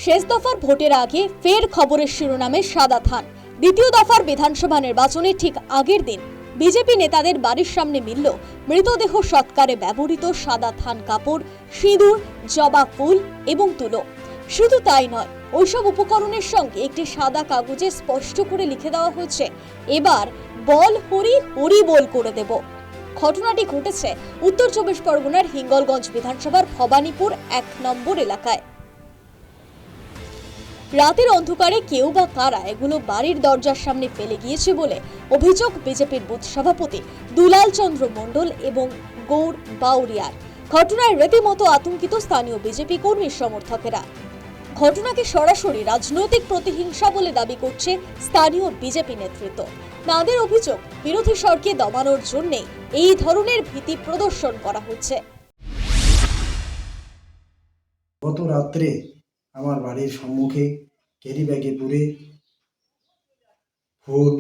শেষ দফার ভোটের আগে ফের খবরের শিরোনামে সাদা থান। দ্বিতীয় দফার বিধানসভা নির্বাচনের ঠিক আগের দিন বিজেপি নেতাদের বাড়ির সামনে মিলল মৃতদেহ সৎকারে ব্যবহৃত সাদা থান কাপড়, সিঁদুর, জবা ফুল এবং তুলো। শুধু তাই নয়, ওইসব উপকরণের সঙ্গে একটি সাদা কাগজে স্পষ্ট করে লিখে দেওয়া হয়েছে, এবার বল হরি হরি বল করে দেব। ঘটনাটি ঘটেছে উত্তর 24 পরগনার হিঙ্গলগঞ্জ বিধানসভার ভবানীপুর 1 নম্বর এলাকায়। রাতের অন্ধকারে কেউ বা কারা এগুলো বাড়ির দরজার সামনে ফেলে গিয়েছে বলে অভিযোগ বিজেপির বুথ সভাপতি দুলাল চন্দ্র মণ্ডল এবং গৌর বাউরিয়ার। ঘটনায় রীতিমতো আতঙ্কিত স্থানীয় বিজেপি কর্মী সমর্থকেরা। ঘটনাকে সরাসরি রাজনৈতিক প্রতিহিংসা বলে দাবি করছে স্থানীয় বিজেপি নেতৃত্ব। তাদের অভিযোগ, বিরোধী স্বরকে দমানোর জন্য এই ধরনের ভীতি প্রদর্শন করা হচ্ছে। গত রাত্রে আমার বাড়ির সম্মুখে ক্যারি ব্যাগে পুরে ফুল,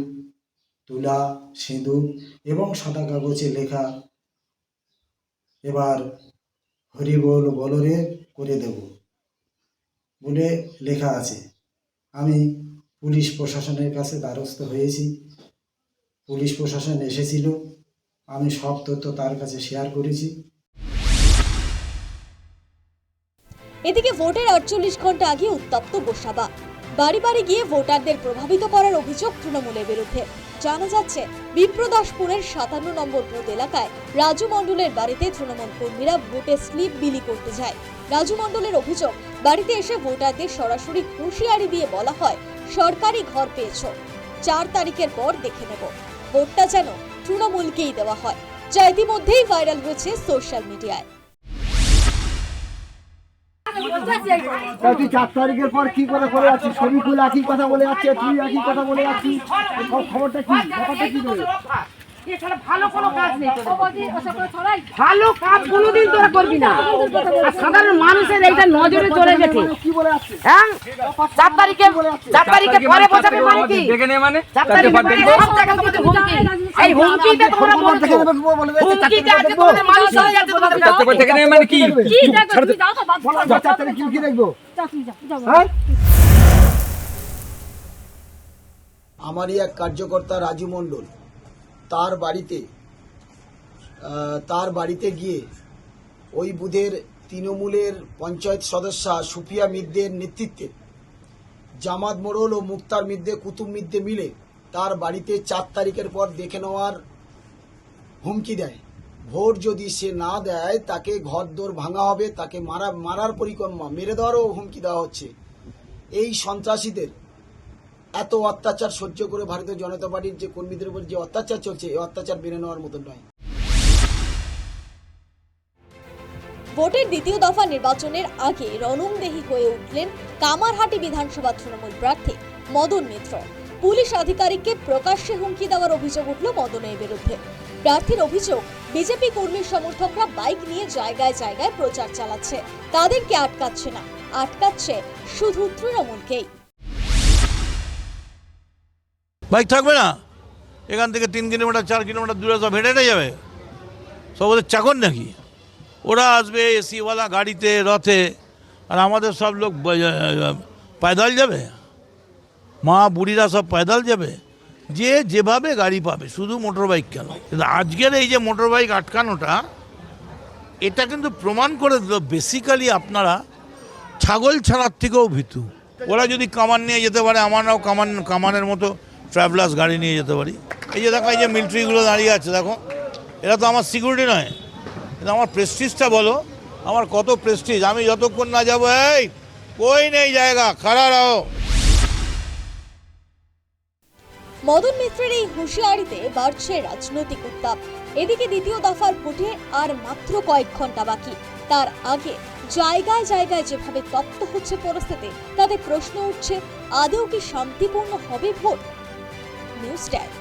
তুলা, সিঁদুর এবং সাদা কাগজে লেখা এবার হরিবোল বলরে করে দেব বলে লেখা আছে। আমি পুলিশ প্রশাসনের কাছে দ্বারস্থ হয়েছি। পুলিশ প্রশাসন এসেছিল, আমি সব তথ্য তার কাছে শেয়ার করেছি। এদিকে ভোটের 48 ঘন্টা আগে উত্তপ্ত গোসাবা। বাড়ি বাড়ি গিয়ে ভোটারদের প্রভাবিত করার অভিযোগ তৃণমূলের বিরুদ্ধে। জানা যাচ্ছে, বিপ্রদাসপুরের 57 নম্বর বুথ এলাকায় রাজু মণ্ডলের বাড়িতে তৃণমূল কর্মীরা ভোটের স্লিপ বিলি করতে যায়। রাজু মণ্ডলের অভিযোগ, বাড়িতে এসে ভোটারদের সরাসরি হুঁশিয়ারি দিয়ে বলা হয়, সরকারি ঘর পেয়েছো, 4 তারিখের পর দেখে নেব। ভোটটা যেন তৃণমূলকেই দেওয়া হয়, যা ইতিমধ্যেই ভাইরাল হয়েছে সোশ্যাল মিডিয়ায়। তুই 4 তারিখের পর কি করে করে আছিস? শরীফুল একই কথা বলে যাচ্ছে, তুই একই কথা বলে যাচ্ছিস। খবরটা কি? ব্যাপারটা কি করে? ভালো কোনো কাজ নেই, ভালো কাজ কোনোদিন তোরা করবি না। আর সাধারণ মানুষের এইটা নজরে চলে গেছে। কি বলে যাচ্ছে? হ্যাঁ, 4 তারিখে পরে বোঝাবে মানে কি? 4 তারিখে সব জায়গা থেকে হুমকি। এই হুমকিতে তোমরা বলছো, হুমকিতে আজকে তোমাদের মানুষ চলে যাচ্ছে তোমাদের কাছে। থেকে নেই মানে কি? কি দেখো, তুমি যাও তো, 4 তারিখ কি দেখবো? হ্যাঁ, আমারই এক কার্যকর্তা রাজু মণ্ডল তার বাড়িতে গিয়ে ওই বুথের তৃণমূলের পঞ্চায়েত সদস্যা সুফিয়া মিদ্দের নেতৃত্বে জামাত মোড়ল ও মুক্তার মিদ্দে, কুতুব মিদ্দে মিলে তার বাড়িতে 4 তারিখের পর দেখে নেওয়ার হুমকি দেয়। ভোট যদি সে না দেয় তাকে ঘরদোর ভাঙা হবে, তাকে মারার পরিকল্পনা, মেরে দেওয়ারও হুমকি দেওয়া হচ্ছে। এই সন্ত্রাসীদের এত অত্যাচার সহ্য করে ভারতীয় জনতা পার্টির যে কর্মীদের উপর যে অত্যাচার চলছে, এই অত্যাচার মেনে নেওয়ার মতো নয়। ভোটের দ্বিতীয় দফা নির্বাচনের আগে রণংদেহী হয়ে উঠলেন কামারহাটি বিধানসভা তৃণমূল প্রার্থী মদন মিত্র। পুলিশ আধিকারিককে প্রকাশ্যে হুমকি দেওয়ার অভিযোগ উঠল মদনের বিরুদ্ধে। প্রার্থীর অভিযোগ, বিজেপি কর্মী সমর্থকরা বাইক নিয়ে জায়গায় জায়গায় প্রচার চালাচ্ছে, তাদেরকে আটকাচ্ছে না, আটকাচ্ছে শুধু তৃণমূলকেই। বাইক থাকবে না, এখান থেকে 3 কিলোমিটার 4 কিলোমিটার দূরে সব হেঁটে যাবে, সব ওদের চাকর নাকি? ওরা আসবে এসিওয়ালা গাড়িতে, রথে, আর আমাদের সব লোক পায়দল যাবে, মা বুড়িরা সব পায়দল যাবে। যে যেভাবে গাড়ি পাবে, শুধু মোটর বাইক কেন। কিন্তু আজকের এই যে মোটর বাইক আটকানোটা, এটা কিন্তু প্রমাণ করে দিল বেসিক্যালি আপনারা ছাগল ছাড়ার থেকেও ভীতু। ওরা যদি কামান নিয়ে যেতে পারে, আমরাও কামানের মতো ট্রাভেলার্স গাড়ি নিয়ে যেতে পারি। এই যে দেখো, এই যে মিলিটারিগুলো দাঁড়িয়ে আছে, দেখো, এরা তো আমার সিকিউরিটি নয়, এটা আমার প্রেস্টিজটা বলো, আমার কত প্রেস্টিজ। আমি যতক্ষণ না যাবো, এই কই নেই জায়গা, খাড়া রাও। মদন মিত্রের এই হুঁশিয়ারিতে বাড়ছে রাজনৈতিক উত্তাপ। এদিকে দ্বিতীয় দফার ভোটে আর মাত্র কয়েক ঘন্টা বাকি। তার আগে জায়গায় জায়গায় যেভাবে তপ্ত হচ্ছে পরিস্থিতি, তাতে প্রশ্ন উঠছে, আদৌ কি শান্তিপূর্ণ হবে ভোট? News time.